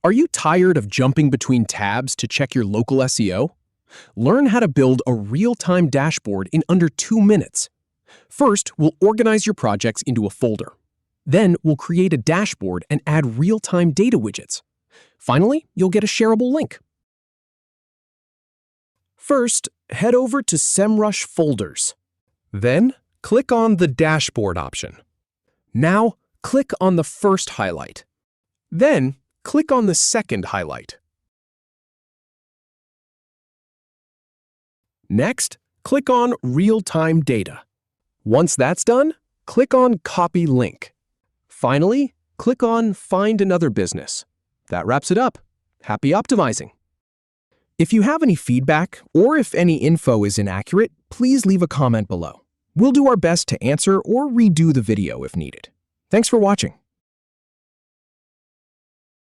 Are you tired of jumping between tabs to check your local SEO? Learn how to build a real-time dashboard in under 2 minutes. First, we'll organize your projects into a folder. Then, we'll create a dashboard and add real-time data widgets. Finally, you'll get a shareable link. First, head over to Semrush Folders. Then, click on the Dashboard option. Now, click on the first highlight. Then, click on the second highlight. Next, click on Real-Time Data. Once that's done, click on Copy Link. Finally, click on Find Another Business. That wraps it up. Happy optimizing! If you have any feedback or if any info is inaccurate, please leave a comment below. We'll do our best to answer or redo the video if needed. Thanks for watching.